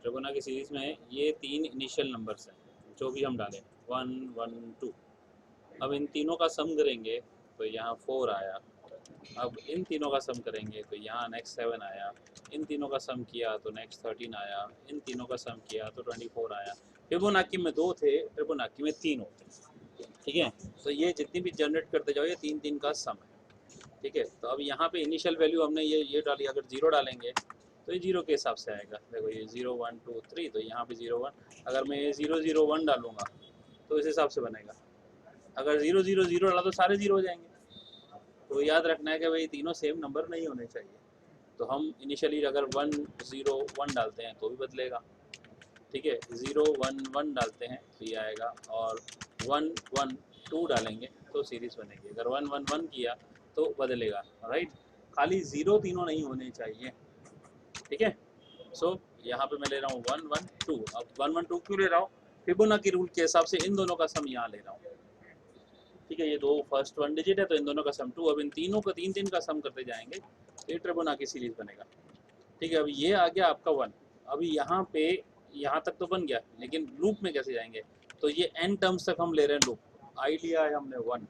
Fibonacci series में ये 3 initial numbers हैं जो भी हम डालें 1 1 2। अब इन तीनों का सम करेंगे तो यहाँ 4 आया। अब इन तीनों का सम करेंगे तो यहाँ नेक्स्ट 7 आया। इन तीनों का सम किया तो नेक्स्ट 13 आया। इन तीनों का सम किया तो 24 आया। फिबोनाची में 2 थे, फिबोनाची में 3 होते। ठीक है, तो ये जितनी भी जनरेट करते जाओ ये 3 3 का सम है। ठीक है, तो अब यहाँ पे इनिशियल वैल्यू हमने ये डाली, अगर 0 डालेंगे तो ये 0 के हिसाब से आएगा। देखो ये 0 1 2 3, तो यहाँ पे 0 1। अगर मैं ये 0 0 1 डालूंगा तो इस हिसाब से बनेगा। अगर 0 0 0 डाला तो सारे 0 हो जाएंगे। तो याद रखना है कि भाई तीनों सेम नंबर नहीं होने चाहिए। तो हम इनिशियली अगर 1 0 1 डालते हैं तो भी बदलेगा। ठीक है, 0 1 1 डालते हैं तो ये आएगा, और 1 1 2 डालेंगे तो सीरीज बनेगी। अगर 1 1 1 किया तो बदलेगा। राइट, खाली 0 तीनों नहीं होने चाहिए। ठीक है, सो यहाँ पे मैं ले रहा हूँ 1 1 2। अब 1 1 2 क्यों ले रहा हूँ? फिबोनाची रूल के हिसाब से इन दोनों का सम यहाँ ले रहा हूँ। ठीक है, ये दो फर्स्ट 1 डिजिट है तो इन दोनों का सम 2। अब इन तीनों का 3 3 का सम करते जाएंगे तो ये फिबोनाची सीरीज बनेगा। ठीक है, अब ये आ गया आपका 1। अभी यहाँ पे यहाँ तक तो बन गया, लेकिन लूप में कैसे जाएंगे? तो ये n टर्म्स तक हम ले रहे हैं लूप। आई लिया है हमने 1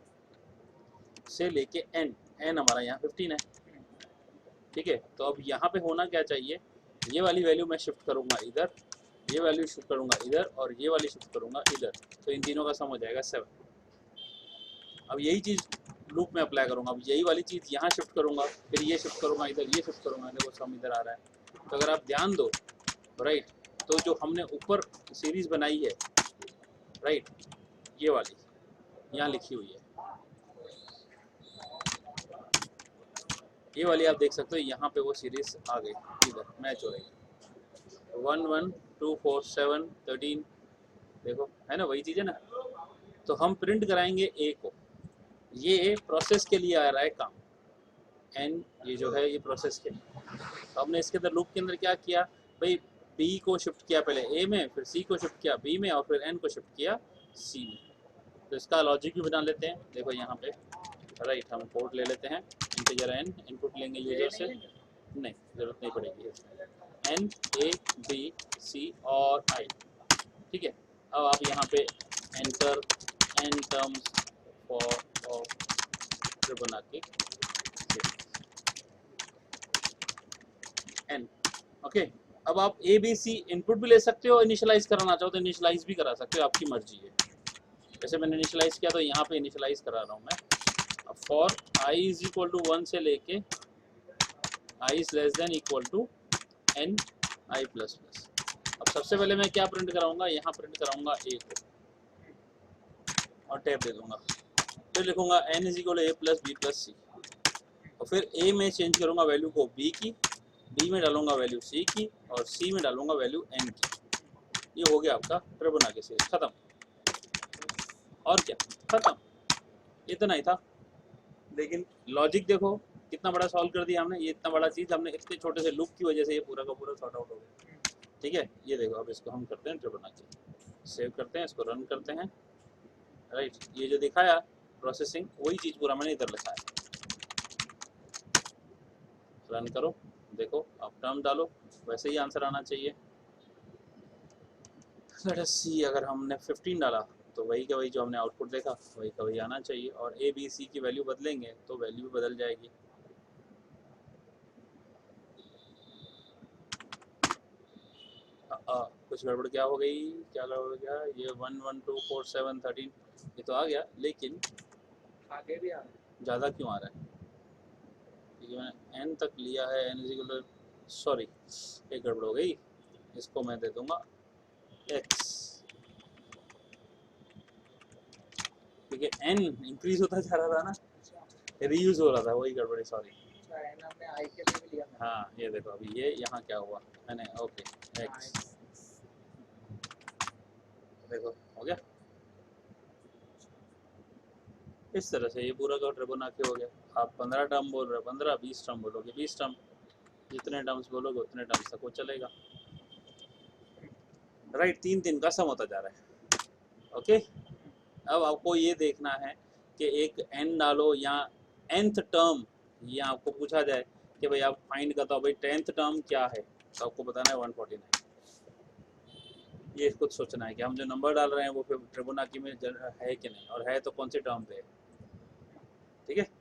से लेके n, n हमारा यहाँ 15 है। ठीक है, तो अब यहाँ पे होना क्या चाहिए? ये वाली वैल्यू मैं शिफ्ट करूँगा इधर, ये वैल्यू शिफ्ट करूँगा इधर, और ये वाली शिफ्ट करूँगा इधर। तो इन तीनों का सम हो जाएगा 7। अब यही चीज़ लूप में अप्लाई करूँगा। अब यही वाली चीज़ यहाँ शिफ्ट करूँगा, फिर ये शिफ्ट करूँगा इधर, ये शिफ्ट करूँगा, देखो सम इधर आ रहा है। तो अगर आप ध्यान दो, राइट, तो जो हमने ऊपर सीरीज बनाई है, राइट, ये वाली यहाँ लिखी हुई है, ये वाली आप देख सकते हो, यहाँ पे वो सीरीज आ गई, इधर मैच हो रही। 1 1 2 4 7 13, देखो है ना, वही चीज़ है ना। तो हम प्रिंट कराएंगे ए को, ये प्रोसेस के लिए आ रहा है काम, एन ये जो है ये प्रोसेस के लिए। तो हमने इसके अंदर लूप के अंदर क्या किया भाई, बी को शिफ्ट किया पहले ए में, फिर सी को शिफ्ट किया बी में, और फिर एन को शिफ्ट किया सी में। तो इसका लॉजिक भी बना लेते हैं। देखो यहाँ पे, राइट, हम पोर्ट ले लेते हैं, इंटीजर एन इनपुट लेंगे यूजर से, नहीं ज़रूरत नहीं पड़ेगी, एन ए बी सी और आई। ठीक है, अब आप यहाँ पे enter n terms for Fibonacci n. Okay, अब आप ए बी सी इनपुट भी ले सकते हो, इनिशियलाइज कराना चाहो तो इनिशियलाइज भी करा सकते हो, आपकी मर्जी है। जैसे मैंने इनिशियलाइज किया तो यहाँ पे इनिशियलाइज करा रहा हूँ मैं। अब for i is equal to 1 से लेके i is less than equal to n i plus plus. अब सबसे पहले मैं क्या प्रिंट कराऊंगा, यहाँ प्रिंट कराऊंगा ए को, और टैब दे दूंगा, फिर लिखूंगा n is equal a plus b plus c, और फिर ए में चेंज करूंगा वैल्यू को बी की, बी में डालूंगा वैल्यू सी की, और सी में डालूंगा वैल्यू एन की। ये हो गया आपका फिबोनाची सीरीज, खत्म। और क्या, खत्म, इतना ही था। लेकिन लॉजिक देखो कितना बड़ा सॉल्व कर दिया हमने। ये इतना बड़ा चीज़ हमने इतने छोटे से लूप की वजह से ये पूरा का पूरा सॉर्ट आउट हो गया। ठीक है, ये देखो, अब इसको हम करते हैं फिबोनाची, सेव करते हैं, इसको रन करते हैं। राइट, ये जो दिखाया प्रोसेसिंग, वही चीज़ पूरा मैंने इधर लिखा है। रन करो, देखो आप टर्म डालो, वैसे ही आंसर आना चाहिए। लेट अस सी, अगर हमने 15 डाला तो वही का वही जो हमने आउटपुट देखा वही का वही आना चाहिए, और ए बी सी की वैल्यू बदलेंगे तो वैल्यू भी बदल जाएगी। कुछ गड़बड़ क्या हो गई, क्या गड़बड़ गया? ये 1 1 2 4 7 13 ये तो आ गया, लेकिन आगे भी आ रहा है, ज़्यादा क्यों आ रहा है? क्योंकि मैंने n तक लिया है, n इज इक्वल, सॉरी एक गड़बड़ हो गई। इसको मैं दे दूंगा x, क्योंकि n इंक्रीज होता जा रहा था ना, रीयूज हो रहा था, वही गड़बड़ी, सॉरी। हमने आई के लिए भी लिया था। हाँ, ये देखो अभी ये यहाँ क्या हुआ मैंने, ओके x, देखो हो गया। इस तरह से ये पूरा का फिबोनाची हो गया। आप 15 टर्म बोल रहे हो, 15 20 टर्म बोलोगे 20 टर्म, जितने टर्म्स बोलोगे उतने टर्म्स तक वो चलेगा। राइट, 3 3 का सम होता जा रहा है। ओके, अब आपको ये देखना है कि एक n डालो या nth टर्म, ये आपको पूछा जाए कि भाई आप फाइंड करता हो भाई 10th टर्म क्या है, तो आपको बताना है 149। ये खुद सोचना है कि हम जो नंबर डाल रहे हैं वो फिबोनाची में है कि नहीं, और है तो कौन सी टर्म पे है। ठीक है।